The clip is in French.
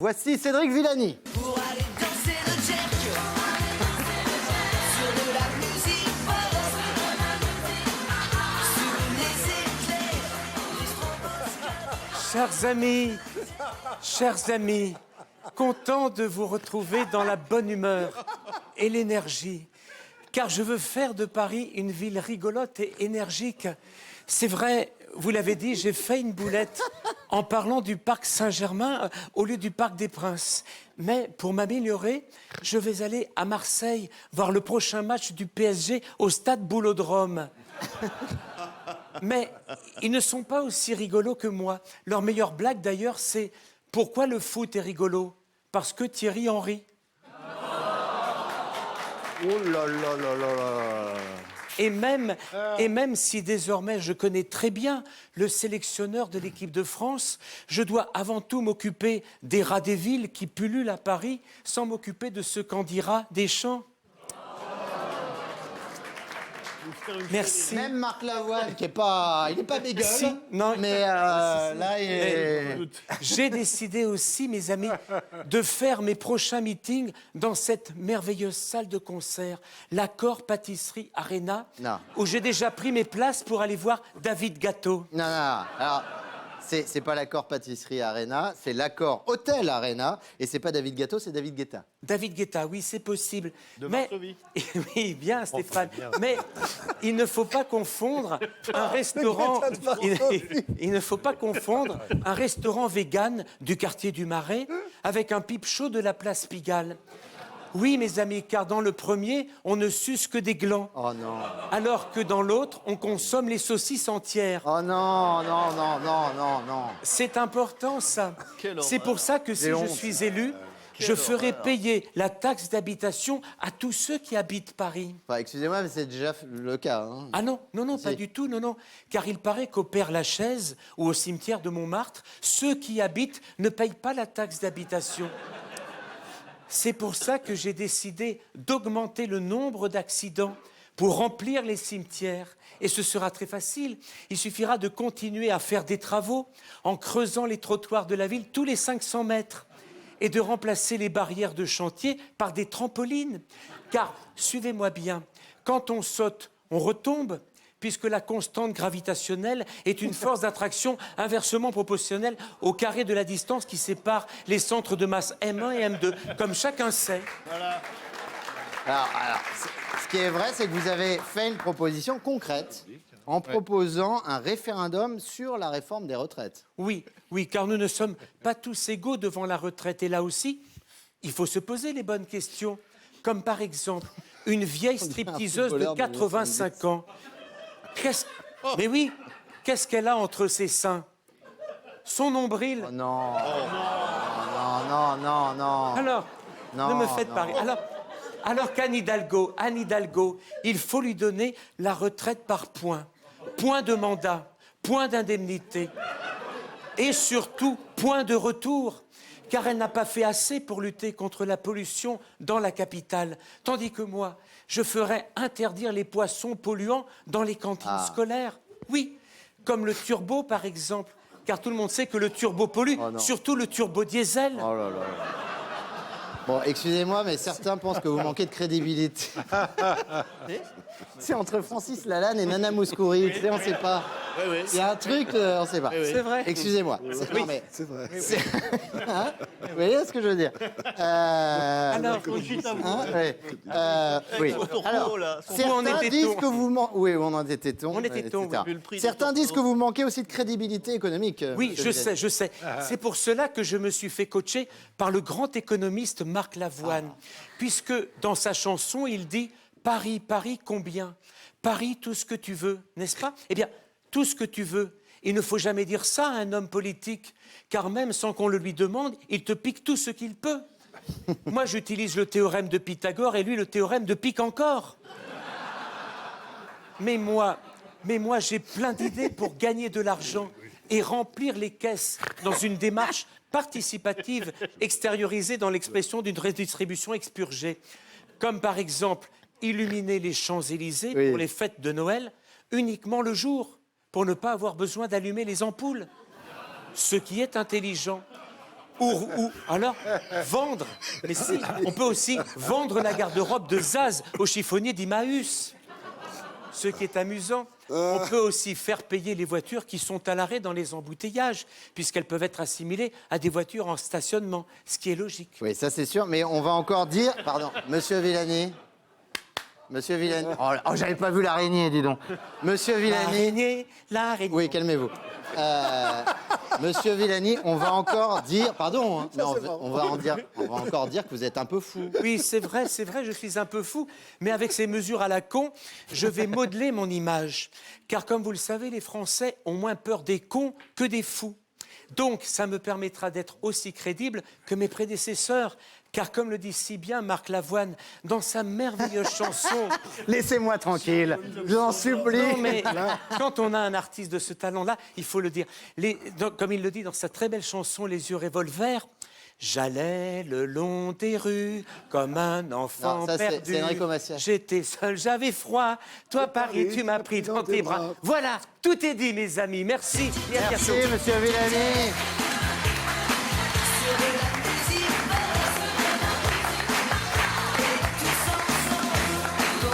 Voici Cédric Villani. Pour aller danser le jerk sur de la musique pop, sur les éclairs, Chers amis, content de vous retrouver dans la bonne humeur et l'énergie, car je veux faire de Paris une ville rigolote et énergique. C'est vrai, vous l'avez dit, j'ai fait une boulette en parlant du parc Saint-Germain au lieu du parc des Princes. Mais pour m'améliorer, je vais aller à Marseille voir le prochain match du PSG au stade Boulodrome. Mais ils ne sont pas aussi rigolos que moi. Leur meilleure blague d'ailleurs, c'est « Pourquoi le foot est rigolo ? Parce que Thierry Henry ». Oh là là là là là. Et même si désormais je connais très bien le sélectionneur de l'équipe de France, je dois avant tout m'occuper des rats des villes qui pullulent à Paris sans m'occuper de ce qu'en dira Deschamps. Merci. Même Marc Lavoine, qui est pas, il n'est pas bégueule, Si, non. mais là, il est... J'ai décidé aussi, mes amis, de faire mes prochains meetings dans cette merveilleuse salle de concert, l'Accor Pâtisserie Arena, Non. où j'ai déjà pris mes places pour aller voir David Gâteau. Non, alors, c'est pas l'accord Pâtisserie Arena, c'est l'accord Hôtel Arena, et c'est pas David Gâteau, c'est David Guetta. David Guetta, oui, c'est possible. De Mais Varsovie. oui, bien, Stéphane. Mais il ne faut pas confondre un restaurant. Il ne faut pas confondre un restaurant vegan du quartier du Marais avec un pipe chaud de la place Pigalle. Oui, mes amis, car dans le premier, on ne suce que des glands, Oh non. alors que dans l'autre, on consomme les saucisses entières. Oh non, non, non, non, non, non. C'est important, ça. Quelle C'est pour ça que si J'ai je honte. suis élu, je ferai payer la taxe d'habitation à tous ceux qui habitent Paris. Enfin, excusez-moi, mais c'est déjà le cas. Hein. Ah non, non, non, pas Si. du tout, non, non. Car il paraît qu'au Père-Lachaise ou au cimetière de Montmartre, ceux qui y habitent ne payent pas la taxe d'habitation. C'est pour ça que j'ai décidé d'augmenter le nombre d'accidents pour remplir les cimetières. Et ce sera très facile. Il suffira de continuer à faire des travaux en creusant les trottoirs de la ville tous les 500 mètres et de remplacer les barrières de chantier par des trampolines. Car, suivez-moi bien, quand on saute, on retombe, puisque la constante gravitationnelle est une force d'attraction inversement proportionnelle au carré de la distance qui sépare les centres de masse M1 et M2, comme chacun sait. Alors, ce qui est vrai, c'est que vous avez fait une proposition concrète en proposant un référendum sur la réforme des retraites. Oui, oui, car nous ne sommes pas tous égaux devant la retraite. Et là aussi, il faut se poser les bonnes questions. Comme par exemple, une vieille stripteaseuse de 85 ans. Mais oui, qu'est-ce qu'elle a entre ses seins? Son nombril. Oh non. Non, non, non, non. Alors, Non, ne me faites non. pas rire. Alors qu'Anne Hidalgo, il faut lui donner la retraite par points. Point de mandat, point d'indemnité. Et surtout, point de retour. Car elle n'a pas fait assez pour lutter contre la pollution dans la capitale. Tandis que moi, je ferais interdire les poissons polluants dans les cantines scolaires. Oui, comme le turbo, par exemple. Car tout le monde sait que le turbo pollue, Oh non. surtout le turbo diesel. Oh là là. Bon, excusez-moi, mais certains pensent que vous manquez de crédibilité. C'est entre Francis Lalanne et Nana Mouskouri, tu sais, on sait pas. Il y a un truc, on sait pas. C'est vrai. Excusez-moi. Non, mais C'est vrai. hein, vous voyez ce que je veux dire Alors, hein, oui. Alors, Où en certains était-on disent que vous manquez... Oui, on en était ton. On était ton, etc. oui. Le prix Certains des disent que vous manquez aussi de crédibilité économique. oui, monsieur je Villani. sais, je sais. C'est pour cela que je me suis fait coacher par le grand économiste Marc Lavoine. Puisque dans sa chanson, il dit « Paris, Paris, combien ? Paris, tout ce que tu veux, n'est-ce pas ?» Eh bien, tout ce que tu veux. Il ne faut jamais dire ça à un homme politique, car même sans qu'on le lui demande, il te pique tout ce qu'il peut. Moi, j'utilise le théorème de Pythagore et lui, le théorème de pique encore. Mais moi, j'ai plein d'idées pour gagner de l'argent et remplir les caisses dans une démarche participative extériorisée dans l'expression d'une redistribution expurgée. Comme par exemple, illuminer les Champs-Élysées Oui. pour les fêtes de Noël uniquement le jour, pour ne pas avoir besoin d'allumer les ampoules. Ce qui est intelligent. Alors, vendre. Mais si, on peut aussi vendre la garde-robe de Zaz au chiffonnier d'Emmaüs. Ce qui est amusant, on peut aussi faire payer les voitures qui sont à l'arrêt dans les embouteillages, puisqu'elles peuvent être assimilées à des voitures en stationnement, ce qui est logique. Oui, ça c'est sûr, mais on va encore dire... Pardon, Monsieur Villani. Monsieur Villani. Oh, j'avais pas vu l'araignée, dis donc. Monsieur Villani. L'araignée. Oui, calmez-vous. Monsieur Villani, on va encore dire... Pardon, hein, mais on va encore dire que vous êtes un peu fou. Oui, c'est vrai, je suis un peu fou, mais avec ces mesures à la con, je vais modeler mon image. Car comme vous le savez, les Français ont moins peur des cons que des fous. Donc, ça me permettra d'être aussi crédible que mes prédécesseurs. Car comme le dit si bien Marc Lavoine dans sa merveilleuse chanson... Laissez-moi tranquille, j'en supplie. Non, mais quand on a un artiste de ce talent-là, il faut le dire. Comme il le dit dans sa très belle chanson « Les yeux revolver », j'allais le long des rues comme un enfant Non, ça, perdu. c'est Enrico Macias. J'étais seul, j'avais froid. Toi, Paris, tu m'as pris dans tes bras. Voilà, tout est dit, mes amis. Merci. Et à Merci, bientôt. Monsieur Villani.